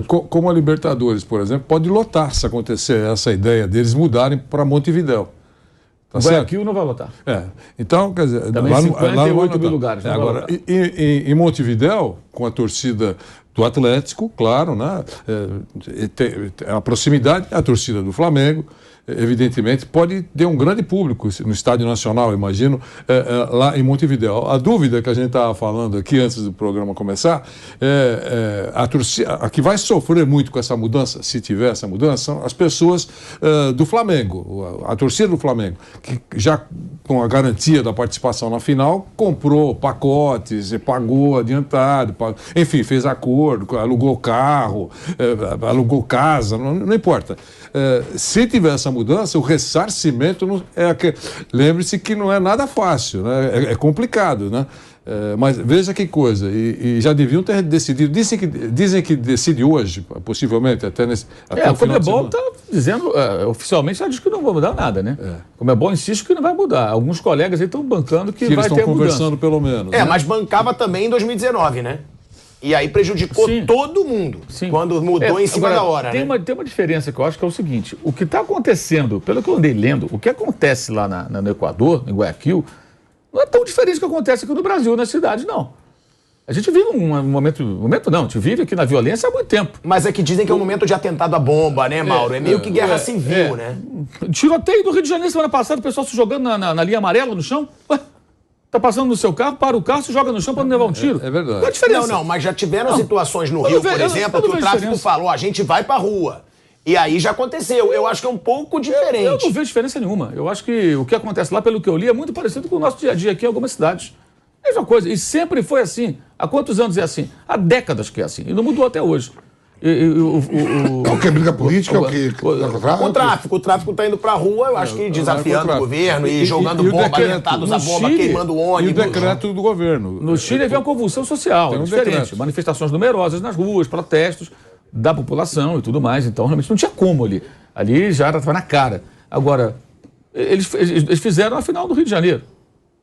como a Libertadores, por exemplo, pode lotar se acontecer essa ideia deles mudarem para Montevidéu. Tá certo? Guayaquil não vai lotar. Então, quer dizer, também lá 58 mil lugares. Agora, em Montevidéu, com a torcida do Atlético, claro, né? A proximidade, a torcida do Flamengo, evidentemente, pode ter um grande público no Estádio Nacional, imagino, lá em Montevidéu. A dúvida que a gente estava falando aqui antes do programa começar, a torcida, a que vai sofrer muito com essa mudança, se tiver essa mudança, são as pessoas do Flamengo, a torcida do Flamengo, que já com a garantia da participação na final, comprou pacotes, pagou adiantado, enfim, fez acordo, alugou carro, alugou casa, não importa. Se tiver essa mudança, o ressarcimento lembre-se que não é nada fácil, né? É complicado, né? Mas veja que coisa, e já deviam ter decidido, dizem que decide hoje, possivelmente, até o Conmebol está dizendo, oficialmente já diz que não vai mudar nada, né? O Conmebol insiste que não vai mudar. Alguns colegas aí estão bancando que vai ter mudança. Eles estão conversando pelo menos. Né? Mas bancava também em 2019, né? E aí prejudicou todo mundo quando mudou em cima da hora, tem uma diferença que eu acho que é o seguinte, o que está acontecendo, pelo que eu andei lendo, o que acontece lá no Equador, em Guayaquil, não é tão diferente do que acontece aqui no Brasil, na cidade, não. A gente vive um momento não, a gente vive aqui na violência há muito tempo. Mas é que dizem que é um momento de atentado à bomba, né, Mauro? É meio que guerra civil, né? Tiroteio do Rio de Janeiro semana passada, o pessoal se jogando na linha amarela no chão. Ué? Tá passando no seu carro, para o carro, se joga no chão para não levar um tiro. É verdade. Qual a diferença? Não, mas já tiveram situações no Rio, por exemplo, que o tráfico falou, a gente vai pra rua. E aí já aconteceu. Eu acho que é um pouco diferente. Eu não vejo diferença nenhuma. Eu acho que o que acontece lá, pelo que eu li, é muito parecido com o nosso dia a dia aqui em algumas cidades. Mesma coisa. E sempre foi assim. Há quantos anos é assim? Há décadas que é assim. E não mudou até hoje. O que é briga política? O tráfico está indo para a rua, eu acho que desafiando o governo e jogando bomba, atentados a bomba, queimando ônibus. E o decreto do governo. No Chile havia uma convulsão social, diferente. Decreto. Manifestações numerosas nas ruas, protestos da população e tudo mais. Então, realmente não tinha como ali. Ali já estava na cara. Agora, eles fizeram a final do Rio de Janeiro.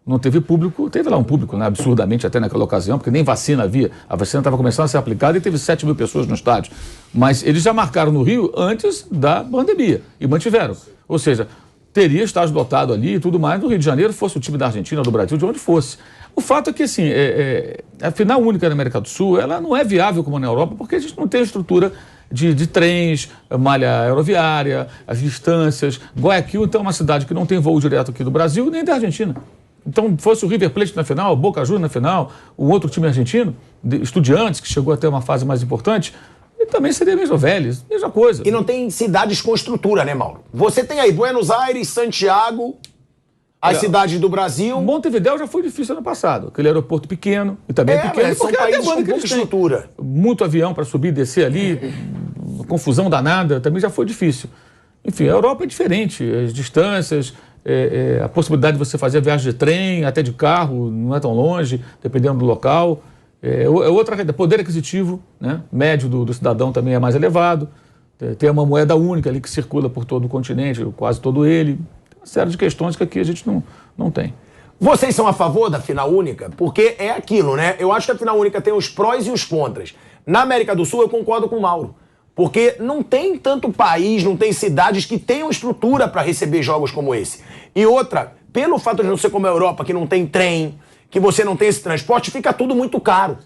Não teve público, teve lá um público, né, absurdamente até naquela ocasião, porque nem vacina havia. A vacina estava começando a ser aplicada e teve 7 mil pessoas no estádio. Mas eles já marcaram no Rio antes da pandemia e mantiveram. Ou seja, teria estádio lotado ali e tudo mais no Rio de Janeiro, fosse o time da Argentina, do Brasil, de onde fosse. O fato é que, assim, a final única na América do Sul, ela não é viável como na Europa, porque a gente não tem estrutura de trens, malha aeroviária, as distâncias. Guayaquil, então, é uma cidade que não tem voo direto aqui do Brasil nem da Argentina. Então, fosse o River Plate na final, o Boca Juniors na final, o outro time argentino, Estudiantes, que chegou até uma fase mais importante, e também seria mesmo Vélez, mesma coisa. E não tem cidades com estrutura, né, Mauro? Você tem aí Buenos Aires, Santiago, as cidades do Brasil. Montevidéu já foi difícil ano passado, aquele aeroporto pequeno, e também pequeno, porque é a demanda que eles têm. Estrutura. Muito avião para subir e descer ali, confusão danada, também já foi difícil. Enfim, a Europa é diferente, as distâncias... a possibilidade de você fazer viagem de trem, até de carro, não é tão longe, dependendo do local. Outra poder aquisitivo, né, médio do cidadão também é mais elevado. Tem uma moeda única ali que circula por todo o continente, quase todo ele. Tem uma série de questões que aqui a gente não tem. Vocês são a favor da final única? Porque é aquilo, né? Eu acho que a final única tem os prós e os contras. Na América do Sul, eu concordo com o Mauro. Porque não tem tanto país, não tem cidades que tenham estrutura para receber jogos como esse. E outra, pelo fato de não ser como a Europa, que não tem trem, que você não tem esse transporte, fica tudo muito caro.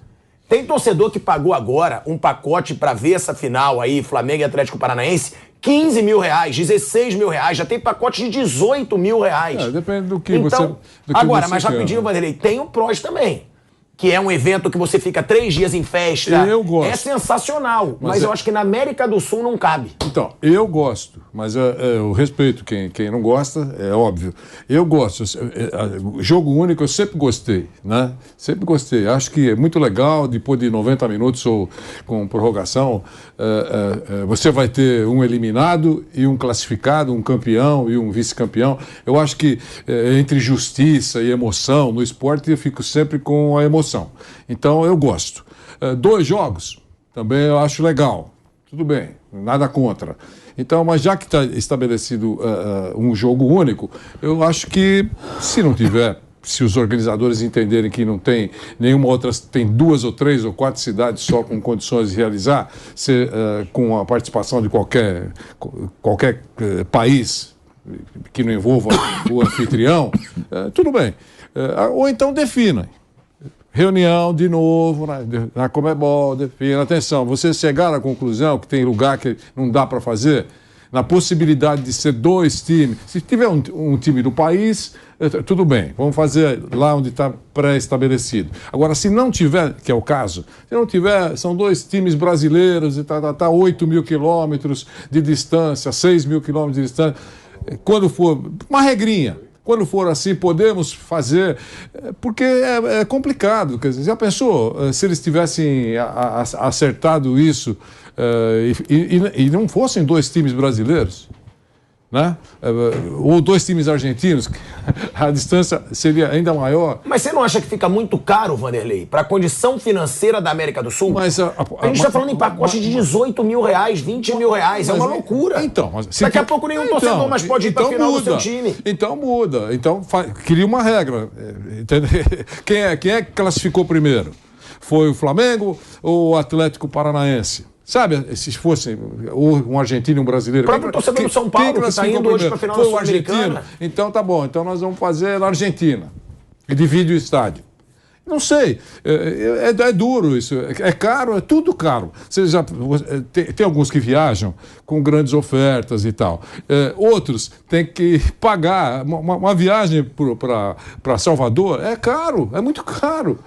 Tem torcedor que pagou agora um pacote para ver essa final aí, Flamengo e Atlético Paranaense, 15 mil reais, 16 mil reais, já tem pacote de 18 mil reais. Depende do que então, você... Agora, você mas rapidinho, Vanderlei, tem o prós também. Que é um evento que você fica 3 dias em festa. Eu gosto. É sensacional, mas eu acho que na América do Sul não cabe. Então, eu gosto, mas eu respeito quem não gosta, é óbvio. Eu gosto. Jogo único eu sempre gostei, né? Sempre gostei. Acho que é muito legal, depois de 90 minutos ou com prorrogação, você vai ter um eliminado e um classificado, um campeão e um vice-campeão. Eu acho que entre justiça e emoção, no esporte eu fico sempre com a emoção. Então eu gosto. 2 jogos também eu acho legal. Tudo bem, nada contra. Então, mas já que está estabelecido um jogo único, eu acho que se não tiver se os organizadores entenderem que não tem nenhuma outra, tem 2 ou 3 ou 4 cidades só com condições de realizar, com a participação de qualquer país que não envolva o anfitrião, tudo bem. Ou então definem. Reunião de novo na Conmebol, define. Atenção, vocês chegaram à conclusão que tem lugar que não dá para fazer? Na possibilidade de ser 2 times. Se tiver um time do país, tudo bem, vamos fazer lá onde está pré-estabelecido. Agora, se não tiver, que é o caso, se não tiver, são 2 times brasileiros e tá 8 mil quilômetros de distância, 6 mil quilômetros de distância. Quando for, uma regrinha. Quando for assim, podemos fazer, porque é complicado. Quer dizer, já pensou se eles tivessem acertado isso e não fossem 2 times brasileiros? Né? Ou 2 times argentinos, a distância seria ainda maior. Mas você não acha que fica muito caro, Vanderlei, para a condição financeira da América do Sul? Mas a gente está falando em pacote de 18 mil reais, 20 mil reais, é uma loucura. Então, daqui a pouco nenhum torcedor mais pode ir para a final do seu time. Então muda, então cria uma regra. Quem é que classificou primeiro? Foi o Flamengo ou o Atlético Paranaense? Sabe, se fosse um argentino e um brasileiro... O próprio torcedor do São Paulo que está indo hoje para a final da Sul-Americana. Então tá bom, então nós vamos fazer na Argentina. E divide o estádio. Não sei, é duro isso, é caro, é tudo caro. Tem alguns que viajam com grandes ofertas e tal. Outros têm que pagar. Uma viagem para Salvador é caro, é muito caro.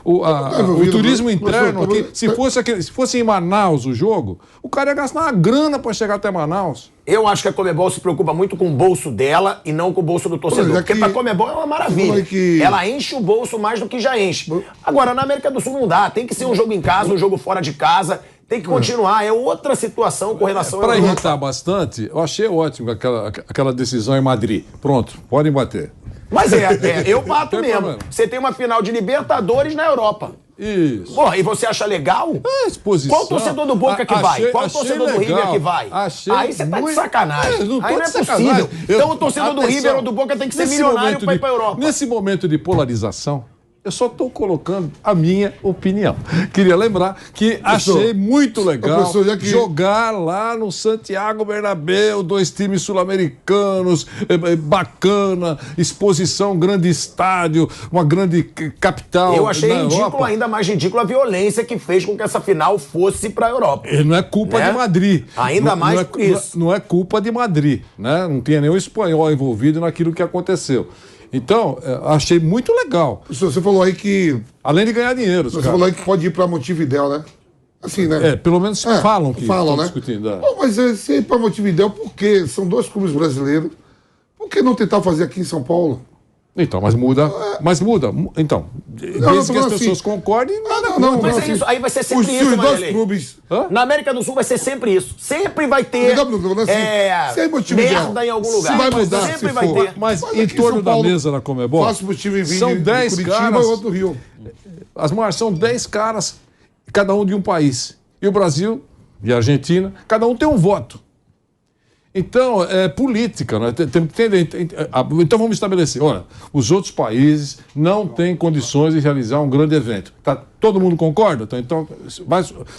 O turismo interno aqui, se fosse em Manaus o jogo, o cara ia gastar uma grana para chegar até Manaus. Eu acho que a Conmebol se preocupa muito com o bolso dela e não com o bolso do torcedor. Porque pra Conmebol é uma maravilha. Ela enche o bolso mais do que já enche. Agora, na América do Sul não dá. Tem que ser um jogo em casa, um jogo fora de casa. Tem que continuar. É outra situação com relação Para irritar bastante, eu achei ótimo aquela decisão em Madrid. Pronto, podem bater. Mas eu bato mesmo. Problema. Você tem uma final de Libertadores na Europa. Isso. Porra, e você acha legal? Exposição. Qual torcedor do Boca que vai? Qual torcedor do River que vai? Aí você tá de sacanagem. Aí não é possível. Então o torcedor do River ou do Boca tem que ser milionário para ir para a Europa. Nesse momento de polarização, eu só estou colocando a minha opinião. Queria lembrar que achei muito legal jogar lá no Santiago Bernabéu, 2 times sul-americanos, bacana, exposição, grande estádio, uma grande capital. Eu achei ridículo, ainda mais ridículo, a violência que fez com que essa final fosse para a Europa. E não é culpa de Madrid. Ainda mais por isso. Não é culpa de Madrid, né? Não tinha nenhum espanhol envolvido naquilo que aconteceu. Então, achei muito legal. Você falou aí que... Além de ganhar dinheiro. Você falou aí que pode ir para Montevidéu, né? Assim, né? Pelo menos falam que estão né? discutindo. Bom, mas se ir para Montevidéu, por quê? São 2 clubes brasileiros. Por que não tentar fazer aqui em São Paulo? Então, mas muda. Então, desde que as pessoas concordem, não. Mas é isso, aí vai ser sempre isso, Vanderlei. Clubes... Na América do Sul vai ser sempre isso. Sempre vai ter merda em algum lugar. Vai mudar, sempre vai ter. Mas em torno da mesa na Conmebol, são 10 caras. Do Rio. São 10 caras, cada um de um país. E o Brasil e a Argentina, cada um tem um voto. Então, é política, né? Então vamos estabelecer, olha, os outros países não têm condições de realizar um grande evento. Todo mundo concorda? Então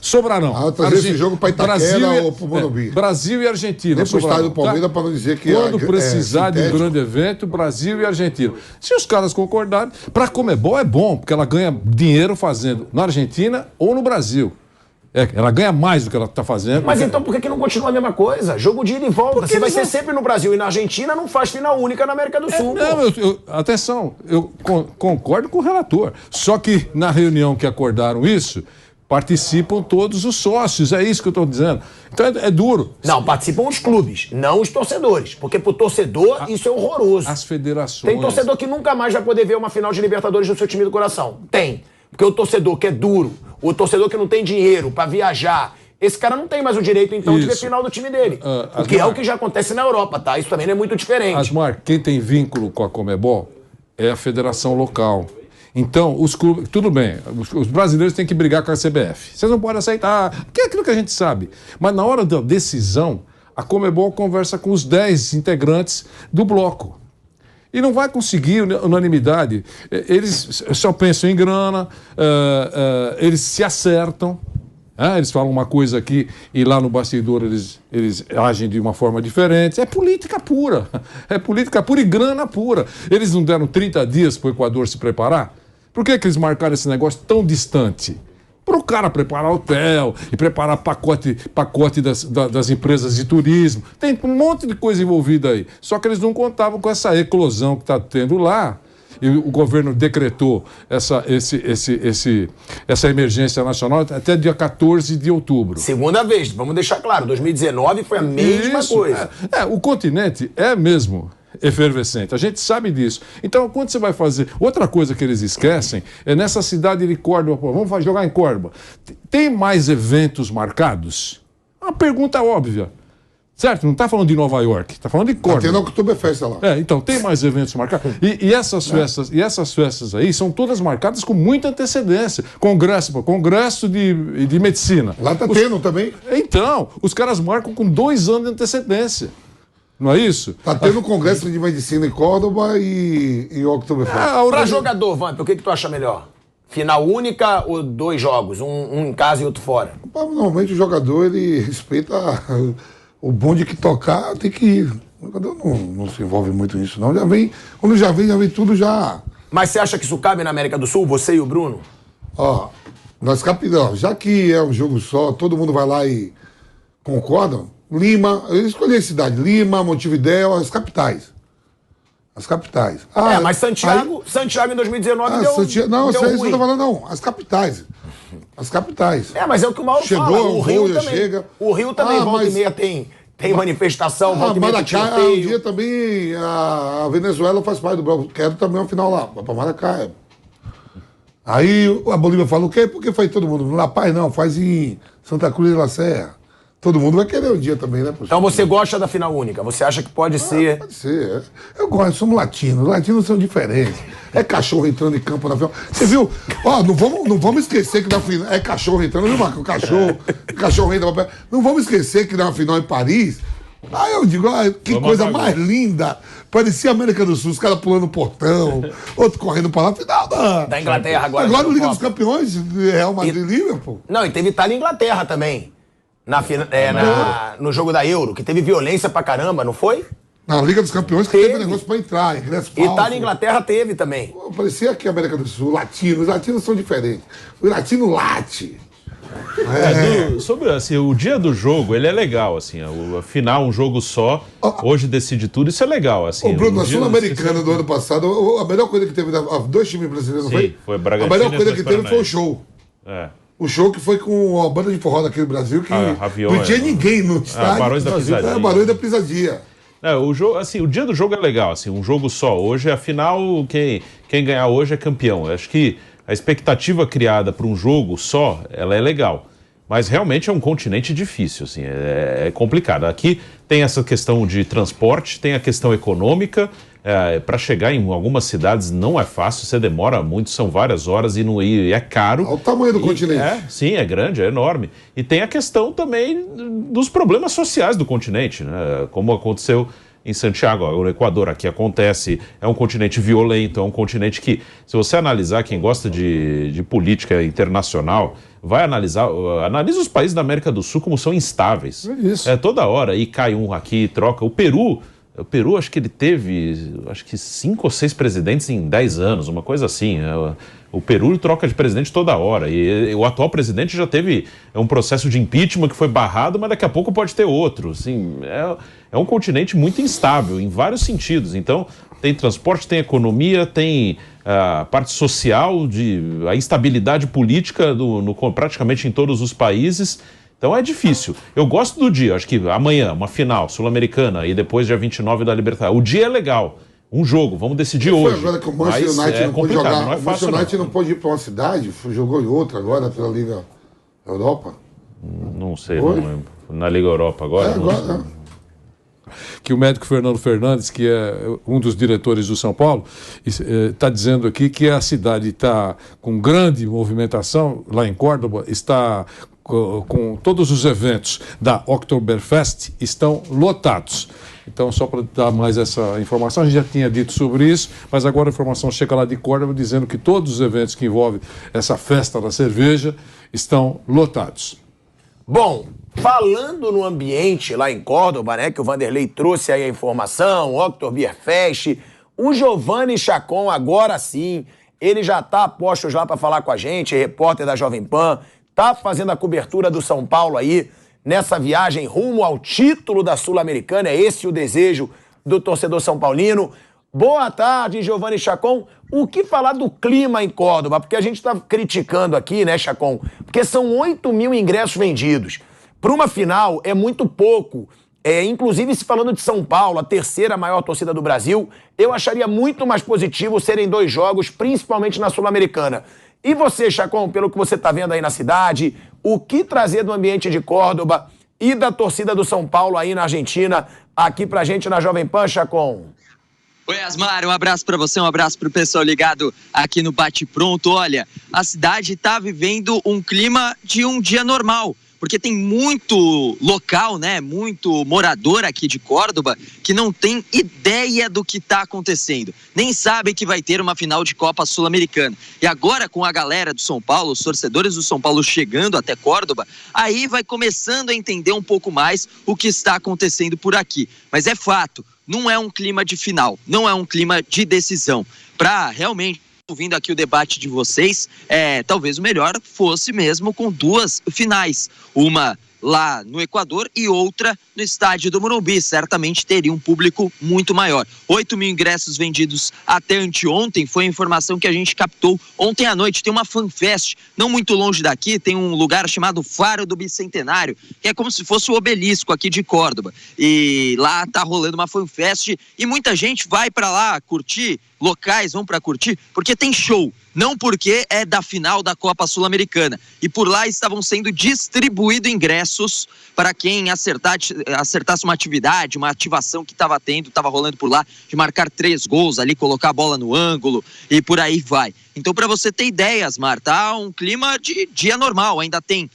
sobrarão. Trazer esse jogo para Itaquera ou para o Morumbi. Brasil e Argentina. Nem para o estádio do Palmeiras, para não dizer que quando precisar de um grande evento, Brasil e Argentina. Se os caras concordarem, para a Conmebol é bom, porque ela ganha dinheiro fazendo na Argentina ou no Brasil. Ela ganha mais do que ela está fazendo. Mas então por que não continua a mesma coisa? Jogo de ida e volta. Se vai ser sempre no Brasil e na Argentina, não faz final única na América do Sul. Atenção, eu concordo com o relator. Só que na reunião que acordaram isso, participam todos os sócios. É isso que eu estou dizendo. Então é duro. Não, participam os clubes, não os torcedores. Porque pro torcedor isso é horroroso. As federações. Tem torcedor que nunca mais vai poder ver uma final de Libertadores no seu time do coração. Tem. Porque o torcedor que é duro, o torcedor que não tem dinheiro para viajar, esse cara não tem mais o direito, então, de ver final do time dele. O que é o que já acontece na Europa, tá? Isso também não é muito diferente. Asmar, quem tem vínculo com a Conmebol é a federação local. Então, os clubes... Tudo bem, os brasileiros têm que brigar com a CBF. Vocês não podem aceitar, que é aquilo que a gente sabe. Mas na hora da decisão, a Conmebol conversa com os 10 integrantes do bloco. E não vai conseguir unanimidade. Eles só pensam em grana, eles se acertam. Eles falam uma coisa aqui e lá no bastidor eles agem de uma forma diferente. É política pura. É política pura e grana pura. Eles não deram 30 dias para o Equador se preparar? Por que eles marcaram esse negócio tão distante? Para o cara preparar hotel e preparar pacote das empresas de turismo. Tem um monte de coisa envolvida aí. Só que eles não contavam com essa eclosão que está tendo lá. E o governo decretou essa emergência nacional até dia 14 de outubro. Segunda vez, vamos deixar claro, 2019 foi a mesma coisa. O continente é mesmo efervescente, a gente sabe disso. Então, quando você vai fazer... Outra coisa que eles esquecem é nessa cidade de Córdoba, vamos jogar em Córdoba, tem mais eventos marcados? Uma pergunta óbvia. Certo? Não está falando de Nova York, está falando de Córdoba. Tem no Oktoberfest lá. Então, tem mais eventos marcados. E essas festas aí são todas marcadas com muita antecedência. Congresso de medicina. Lá está tendo também. Então, os caras marcam com 2 anos de antecedência. Não é isso? Está tendo congresso de medicina em Córdoba e Oktoberfest. Para jogador, Vamp, o que tu acha melhor? Final única ou 2 jogos? Um em casa e outro fora? Normalmente o jogador, ele respeita... O bonde que tocar tem que ir. O jogador não se envolve muito nisso, não. Quando já vem tudo já. Mas você acha que isso cabe na América do Sul, você e o Bruno? Nós capitamos. Já que é um jogo só, todo mundo vai lá e concordam. Lima, eu escolhi a cidade. Lima, Montevidéu, as capitais. As capitais. Mas Santiago em 2019 deu isso eu ruim. tô falando, não. As capitais. As capitais. Mas é o que o Mauro fala. O Rio também. O Rio também, volta e meia tem manifestação, volta e meia tem tiroteio. Um dia também a Venezuela faz parte do bloco. Quero também uma final lá. Vai pra Maracá. Aí a Bolívia fala o quê? Porque faz todo mundo. La Paz não, faz em Santa Cruz de la Serra. Todo mundo vai querer um dia também, né? Então você gosta da final única? Você acha que pode ser? Pode ser. Eu gosto, somos latinos. Latinos são diferentes. É cachorro entrando em campo na final. Você viu? Não vamos esquecer que na final é cachorro entrando, viu, Marco? Cachorro entra pra... Não vamos esquecer que na final em Paris. Eu digo, que coisa mais linda. Parecia América do Sul, os caras pulando o portão, outro correndo pra lá. Final da Inglaterra agora. Agora no Liga dos Campeões, Real Madrid e Liverpool. Não, e teve Itália e Inglaterra também. No jogo da Euro, que teve violência pra caramba, não foi? Na Liga dos Campeões que teve negócio pra entrar, ingresso falso. Itália e Inglaterra teve também. Parecia que a América do Sul, os latinos são diferentes. O latino late. Sobre assim, o dia do jogo, ele é legal, assim, a final, um jogo só, hoje decide tudo, isso é legal, assim. Bruno, a Sul-Americana do ano passado, a melhor coisa que teve, 2 times brasileiros, não foi? Foi Bragantino. A melhor coisa que teve foi o show. O show que foi com a banda de forró daquele Brasil, que não tinha ninguém no estádio. Barões da Pisadinha. Barões da Pisadinha. O jogo, assim, o dia do jogo é legal, assim, um jogo só. Hoje, afinal, quem ganhar hoje é campeão. Eu acho que a expectativa criada para um jogo só, ela é legal. Mas realmente é um continente difícil, assim, é complicado. Aqui tem essa questão de transporte, tem a questão econômica. Para chegar em algumas cidades não é fácil, você demora muito, são várias horas e é caro. Olha o tamanho do continente. Sim, é grande, é enorme. E tem a questão também dos problemas sociais do continente, né? Como aconteceu em Santiago, no Equador, aqui acontece, é um continente violento, é um continente que, se você analisar, quem gosta de política internacional, vai analisa os países da América do Sul como são instáveis. Isso. Toda hora, e cai um aqui, troca. O Peru, acho que ele teve 5 ou 6 presidentes em 10 anos, uma coisa assim. O Peru troca de presidente toda hora. E o atual presidente já teve um processo de impeachment que foi barrado, mas daqui a pouco pode ter outro. Assim, é um continente muito instável em vários sentidos. Então, tem transporte, tem economia, tem a parte social, a instabilidade política praticamente em todos os países. Então é difícil. Eu gosto do dia, acho que amanhã, uma final sul-americana e depois dia 29 da Libertadores. O dia é legal. Um jogo, vamos decidir hoje. Agora que o Manchester United não pode jogar. O Manchester United não pode ir para uma cidade, jogou em outra agora pela Liga Europa. Não sei, não lembro. Na Liga Europa agora? Agora. Que o médico Fernando Fernandes, que é um dos diretores do São Paulo, está dizendo aqui que a cidade está com grande movimentação, lá em Córdoba, está com todos os eventos da Oktoberfest estão lotados. Então, só para dar mais essa informação, a gente já tinha dito sobre isso, mas agora a informação chega lá de Córdoba dizendo que todos os eventos que envolvem essa festa da cerveja estão lotados. Bom, falando no ambiente lá em Córdoba, né, que o Vanderlei trouxe aí a informação, Oktoberfest, o Giovanni Chacon, agora sim, ele já está a postos lá para falar com a gente, repórter da Jovem Pan, está fazendo a cobertura do São Paulo aí, nessa viagem rumo ao título da Sul-Americana. É esse o desejo do torcedor são paulino. Boa tarde, Giovanni Chacon. O que falar do clima em Córdoba? Porque a gente está criticando aqui, né, Chacon? Porque são 8 mil ingressos vendidos. Para uma final é muito pouco. Inclusive, se falando de São Paulo, a terceira maior torcida do Brasil, eu acharia muito mais positivo serem 2 jogos, principalmente na Sul-Americana. E você, Chacon, pelo que você está vendo aí na cidade, o que trazer do ambiente de Córdoba e da torcida do São Paulo aí na Argentina, aqui pra gente na Jovem Pan, Chacon? Oi, Asmar, um abraço para você, um abraço para o pessoal ligado aqui no Bate Pronto. Olha, a cidade está vivendo um clima de um dia normal, porque tem muito local, né, muito morador aqui de Córdoba que não tem ideia do que está acontecendo. Nem sabe que vai ter uma final de Copa Sul-Americana. E agora, com a galera do São Paulo, os torcedores do São Paulo chegando até Córdoba, aí vai começando a entender um pouco mais o que está acontecendo por aqui. Mas é fato, não é um clima de final, não é um clima de decisão. Para realmente, ouvindo aqui o debate de vocês, talvez o melhor fosse mesmo com 2 finais. Uma lá no Equador e outra no estádio do Morumbi. Certamente teria um público muito maior. 8 mil ingressos vendidos até anteontem, foi a informação que a gente captou ontem à noite. Tem uma fanfest, não muito longe daqui, tem um lugar chamado Faro do Bicentenário, que é como se fosse o obelisco aqui de Córdoba. E lá tá rolando uma fanfest e muita gente vai para lá curtir, locais vão para curtir, porque tem show. Não porque é da final da Copa Sul-Americana. E por lá estavam sendo distribuídos ingressos para quem acertasse uma atividade, uma ativação que estava rolando por lá, de marcar 3 gols ali, colocar a bola no ângulo e por aí vai. Então, para você ter ideias, Mar, tá um clima de dia normal. Ainda tem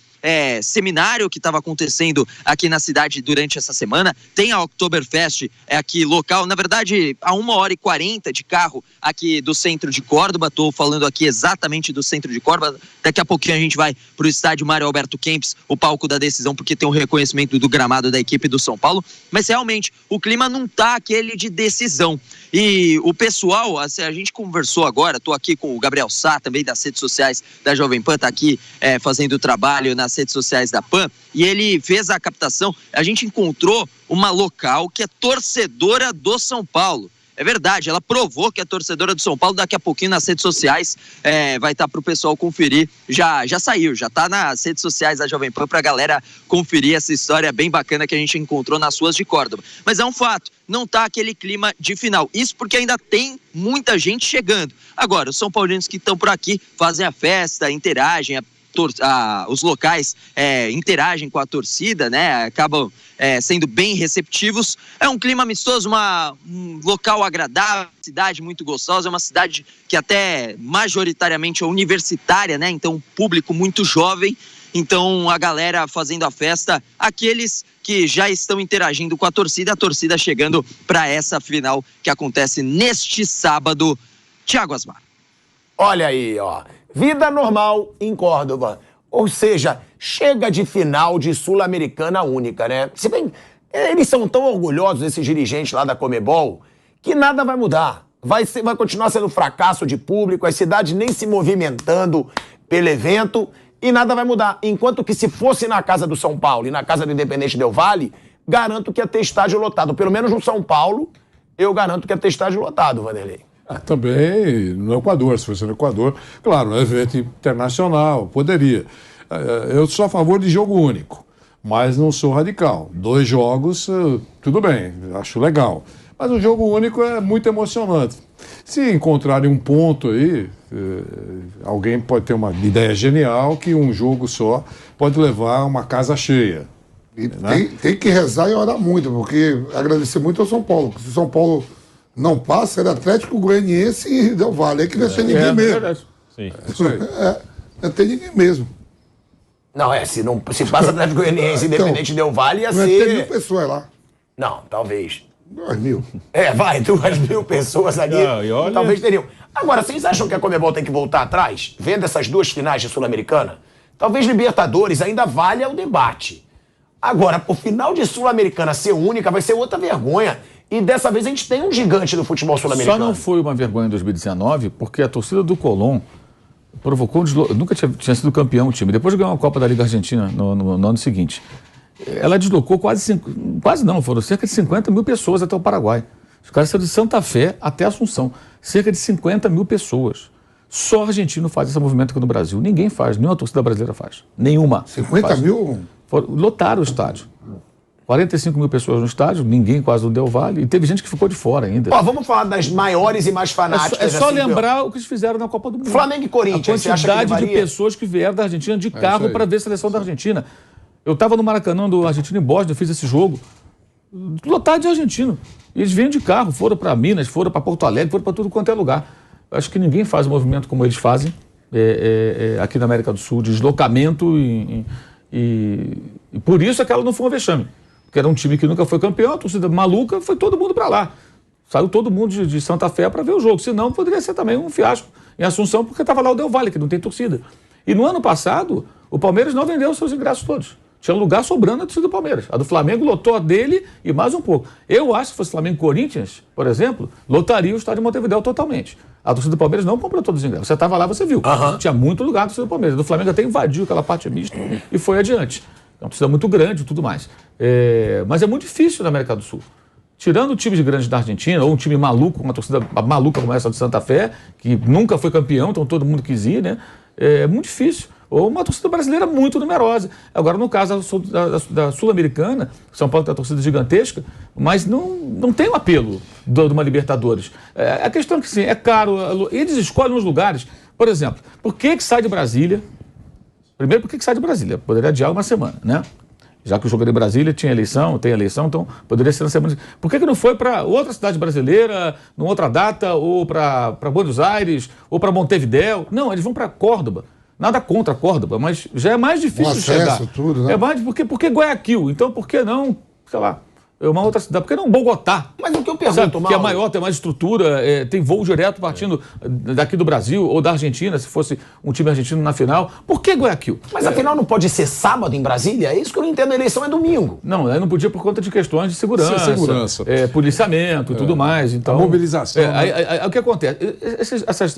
seminário que estava acontecendo aqui na cidade durante essa semana, tem a Oktoberfest aqui local, na verdade a 1h40 de carro aqui do centro de Córdoba. Estou falando aqui exatamente do centro de Córdoba. Daqui a pouquinho a gente vai para o estádio Mário Alberto Kempes, o palco da decisão, porque tem um reconhecimento do gramado da equipe do São Paulo, mas realmente o clima não tá aquele de decisão. E o pessoal, a gente conversou agora, estou aqui com o Gabriel Sá, também das redes sociais da Jovem Pan, está aqui fazendo trabalho nas redes sociais da PAN, e ele fez a captação. A gente encontrou uma local que é torcedora do São Paulo. É verdade, ela provou que é torcedora do São Paulo. Daqui a pouquinho nas redes sociais vai estar para o pessoal conferir. Já saiu, já está nas redes sociais da Jovem Pan para a galera conferir essa história bem bacana que a gente encontrou nas ruas de Córdoba. Mas é um fato, não está aquele clima de final. Isso porque ainda tem muita gente chegando. Agora, os são paulinos que estão por aqui fazem a festa, interagem, os locais interagem com a torcida, né? Acabam sendo bem receptivos. É um clima amistoso, um local agradável, cidade muito gostosa, é uma cidade que até majoritariamente é universitária, né? Então, público muito jovem. Então, a galera fazendo a festa, aqueles que já estão interagindo com a torcida chegando para essa final que acontece neste sábado. Thiago Asmar. Olha aí, ó. Vida normal em Córdoba. Ou seja, chega de final de Sul-Americana única, né? Se bem, eles são tão orgulhosos, esses dirigentes lá da Conmebol, que nada vai mudar. Vai continuar sendo fracasso de público, as cidades nem se movimentando pelo evento e nada vai mudar. Enquanto que se fosse na casa do São Paulo e na casa do Independente Del Valle, garanto que ia ter estádio lotado. Pelo menos no São Paulo, eu garanto que ia ter estádio lotado, Vanderlei. Também no Equador, se fosse no Equador, claro, é um evento internacional, poderia. Eu sou a favor de jogo único, mas não sou radical. 2 jogos, tudo bem, acho legal. Mas o jogo único é muito emocionante. Se encontrarem um ponto aí, alguém pode ter uma ideia genial que um jogo só pode levar a uma casa cheia. E né? tem que rezar e orar muito, porque agradecer muito ao São Paulo. Se o São Paulo não passa, era Atlético Goianiense e Del Valle. Aí que não tem ninguém mesmo. Sim. Não tem ninguém mesmo. Não, se passa Atlético Goianiense Independente Del Valle, ia ser... Não tem mil pessoas lá. Não, talvez. 2.000. Vai, 2.000 pessoas ali, talvez teriam. Agora, vocês acham que a Conmebol tem que voltar atrás, vendo essas duas finais de Sul-Americana? Talvez Libertadores ainda valha o debate. Agora, o final de Sul-Americana ser única vai ser outra vergonha. E dessa vez a gente tem um gigante do futebol sul-americano. Só não foi uma vergonha em 2019 porque a torcida do Colón provocou nunca tinha sido campeão o time. Depois ganhou a Copa da Liga Argentina no ano seguinte. Ela deslocou foram cerca de 50 mil pessoas até o Paraguai. Os caras saíram de Santa Fé até Assunção. Cerca de 50 mil pessoas. Só argentino faz esse movimento aqui no Brasil. Ninguém faz, nenhuma torcida brasileira faz. Nenhuma. 50 mil? Lotaram o estádio. 45 mil pessoas no estádio, ninguém quase no Del Valle, e teve gente que ficou de fora ainda. Vamos falar das maiores e mais fanáticas. É só lembrar o que eles fizeram na Copa do Mundo. Flamengo e Corinthians. A quantidade de pessoas que vieram da Argentina de carro para ver a seleção da Argentina. Eu estava no Maracanã do Argentina e Bósnia, eu fiz esse jogo. Lotado de argentino. Eles vêm de carro, foram para Minas, foram para Porto Alegre, foram para tudo quanto é lugar. Eu acho que ninguém faz um movimento como eles fazem aqui na América do Sul, de deslocamento e por isso é que ela não foi um vexame. Porque era um time que nunca foi campeão, a torcida maluca, foi todo mundo para lá. Saiu todo mundo de Santa Fé para ver o jogo. Senão poderia ser também um fiasco em Assunção, porque estava lá o Del Valle, que não tem torcida. E no ano passado, o Palmeiras não vendeu os seus ingressos todos. Tinha lugar sobrando a torcida do Palmeiras. A do Flamengo lotou a dele e mais um pouco. Eu acho que se fosse Flamengo e Corinthians, por exemplo, lotaria o estádio de Montevidéu totalmente. A torcida do Palmeiras não comprou todos os ingressos. Você estava lá, você viu. Tinha muito lugar a torcida do Palmeiras. A do Flamengo até invadiu aquela parte mista e foi adiante. É uma torcida muito grande e tudo mais. Mas é muito difícil na América do Sul. Tirando times grandes da Argentina, ou um time maluco, uma torcida maluca como essa de Santa Fé, que nunca foi campeão, então todo mundo quis ir, né? É muito difícil. Ou uma torcida brasileira muito numerosa. Agora, no caso da Sul-Americana, São Paulo tem uma torcida gigantesca, mas não tem o apelo de uma Libertadores. A questão é que, sim, é caro. Eles escolhem os lugares. Por exemplo, por que sai de Brasília? Primeiro, por que sai de Brasília? Poderia adiar uma semana, né? Já que o jogo era em Brasília, tem eleição, então poderia ser na semana. Por que não foi para outra cidade brasileira, numa outra data, ou para Buenos Aires, ou para Montevidéu? Não, eles vão para Córdoba. Nada contra Córdoba, mas já é mais difícil chegar. Tudo, né? É mais, por que Guayaquil? Então, por que não, sei lá, uma outra cidade? Por que não Bogotá? Mas o que eu pergunto, que é maior, tem mais estrutura, tem voo direto partindo daqui do Brasil ou da Argentina, se fosse um time argentino na final. Por que Guayaquil? Mas a final não pode ser sábado em Brasília? É isso que eu não entendo, a eleição é domingo. Não, aí não podia por conta de questões de segurança. Policiamento e tudo mais. Então, a mobilização. O que acontece?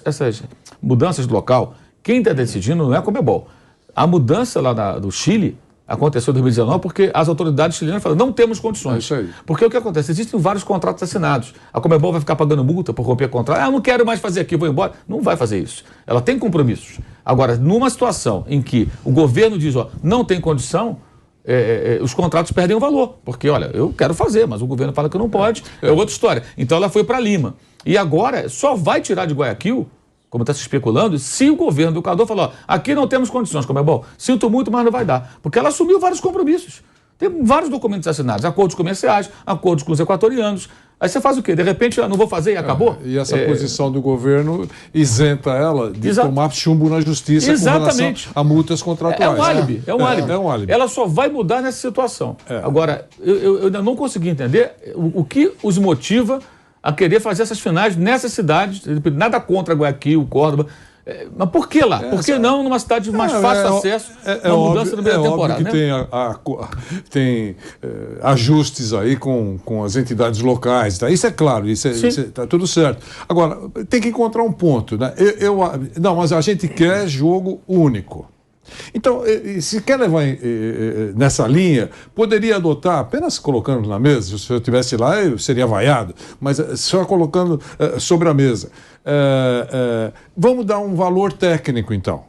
Essas mudanças do local, quem está decidindo não é a Conmebol. A mudança lá do Chile aconteceu em 2019 porque as autoridades chilenas falaram, não temos condições. É isso aí. Porque o que acontece? Existem vários contratos assinados. A Conmebol vai ficar pagando multa por romper contrato. Eu não quero mais fazer aqui, vou embora. Não vai fazer isso. Ela tem compromissos. Agora, numa situação em que o governo diz, não tem condição, os contratos perdem o valor. Porque, olha, eu quero fazer, mas o governo fala que não pode. É outra história. Então ela foi para Lima. E agora só vai tirar de Guayaquil, como está se especulando, se o governo do Equador falou, aqui não temos condições, Conmebol, sinto muito, mas não vai dar. Porque ela assumiu vários compromissos. Tem vários documentos assinados, acordos comerciais, acordos com os equatorianos. Aí você faz o quê? De repente, eu não vou fazer e acabou? E essa posição do governo isenta ela de tomar chumbo na justiça com relação a multas contratuais. É um álibi, é um álibi. Ela só vai mudar nessa situação. Agora, eu ainda não consegui entender o que os motiva a querer fazer essas finais nessas cidades, nada contra Guayaquil, Córdoba. Mas por que lá? Por que não numa cidade de mais fácil acesso, uma mudança no meio da temporada? Que tem ajustes aí com as entidades locais. Tá? Isso é claro, isso está tudo certo. Agora, tem que encontrar um ponto. Né? Não, mas a gente quer jogo único. Então, se quer levar nessa linha, poderia adotar, apenas colocando na mesa, se eu estivesse lá, eu seria vaiado, mas só colocando sobre a mesa. Vamos dar um valor técnico, então.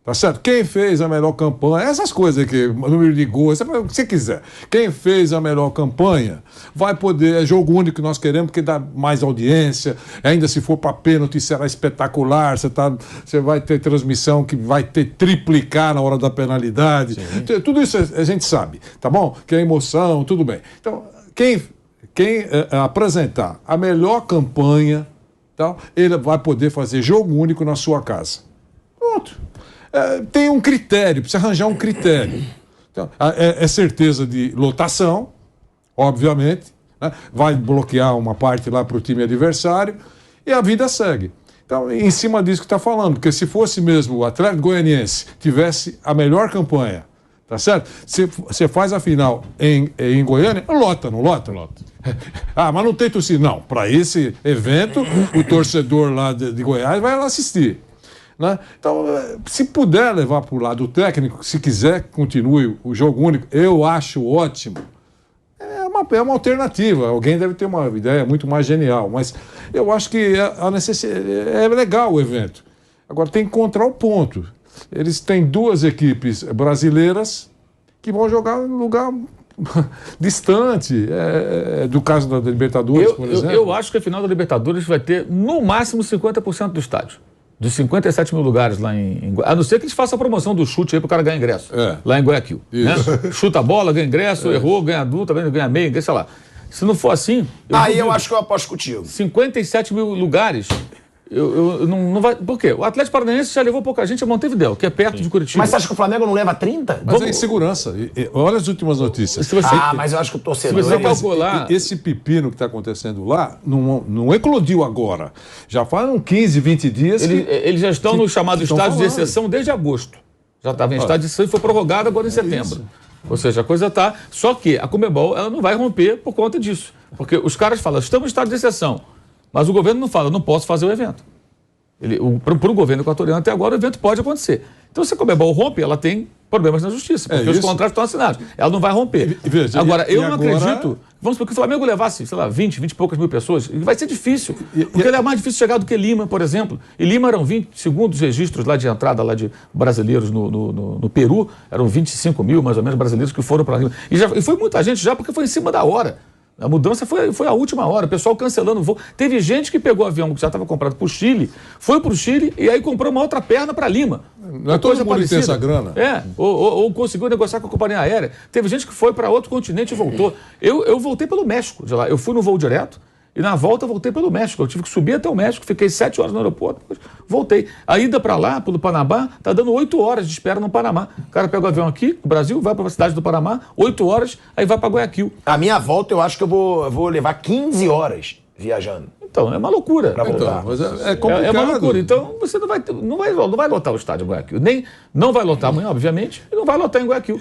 Tá certo? Quem fez a melhor campanha, essas coisas aqui, número de gols, o que você quiser. Quem fez a melhor campanha vai poder, é jogo único que nós queremos, porque dá mais audiência, ainda se for para pênalti será espetacular, você vai ter transmissão que vai ter triplicar na hora da penalidade. Tudo isso a gente sabe, tá bom? Que é emoção, tudo bem. Então, quem apresentar a melhor campanha, então, ele vai poder fazer jogo único na sua casa. Pronto. Tem um critério, precisa arranjar um critério. Então, é certeza de lotação, obviamente, né? Vai bloquear uma parte lá para o time adversário e a vida segue. Então, em cima disso que está falando, porque se fosse mesmo o Atlético Goianiense tivesse a melhor campanha, tá certo? Você faz a final em Goiânia, lota, não lota? Lota. Ah, mas não tem torcida. Não, para esse evento, o torcedor lá de Goiás vai lá assistir. Né? Então, se puder levar para o lado técnico, se quiser, continue o jogo único, eu acho ótimo. É uma alternativa. Alguém deve ter uma ideia muito mais genial, mas eu acho que é legal o evento. Agora, tem que encontrar o ponto. Eles têm 2 equipes brasileiras que vão jogar em lugar distante, do caso da Libertadores, por exemplo. Eu acho que a final da Libertadores vai ter, no máximo, 50% do estádio. De 57 mil lugares lá em a não ser que eles façam a promoção do chute aí pro cara ganhar ingresso. Lá em Guayaquil. Né? Chuta a bola, ganha ingresso, errou, ganha adulto, ganha meio, sei lá. Se não for assim... Eu acho que eu aposto contigo. 57 mil lugares... não vai. Por quê? O Atlético Paranaense já levou pouca gente a Montevidéu, que é perto de Curitiba. Mas você acha que o Flamengo não leva 30? Mas é insegurança. Olha as últimas notícias. Mas eu acho que o torcedor... Se você calcular... Esse pepino que está acontecendo lá não eclodiu agora. Já fazem 15, 20 dias Eles já estão no chamado estádio de exceção desde agosto. Já estava em estádio de exceção e foi prorrogado agora em setembro. Ou seja, a coisa está... Só que a Conmebol ela não vai romper por conta disso. Porque os caras falam, estamos em estado de exceção. Mas o governo não fala, eu não posso fazer o evento. Para o governo equatoriano, até agora, o evento pode acontecer. Então, se a Conmebol rompe, ela tem problemas na justiça, porque os contratos estão assinados. Ela não vai romper. Agora, eu não acredito... Vamos supor que o Flamengo levasse, sei lá, 20 e poucas mil pessoas, vai ser difícil. Porque ele é mais difícil chegar do que Lima, por exemplo. E Lima eram 20, segundo os registros lá de entrada lá de brasileiros no Peru, eram 25 mil, mais ou menos, brasileiros que foram para Lima. E foi muita gente já, porque foi em cima da hora. A mudança foi a última hora, o pessoal cancelando o voo. Teve gente que pegou o avião que já estava comprado para o Chile, foi para o Chile e aí comprou uma outra perna para Lima. Não é todo mundo que tem essa grana. Ou conseguiu negociar com a companhia aérea. Teve gente que foi para outro continente e voltou. Eu voltei pelo México, de lá. Eu fui no voo direto e na volta eu voltei pelo México. Eu tive que subir até o México, fiquei 7 horas no aeroporto, voltei. A ida para lá, pelo Panamá, tá dando 8 horas de espera no Panamá. O cara pega o avião aqui, no Brasil, vai para a cidade do Panamá, 8 horas, aí vai para Guayaquil. A minha volta eu acho que eu vou levar 15 horas viajando. Então, é uma loucura. Pra voltar. Mas é complicado. É uma loucura. Então, você não vai lotar o estádio em Guayaquil. Não vai lotar amanhã, obviamente, e não vai lotar em Guayaquil.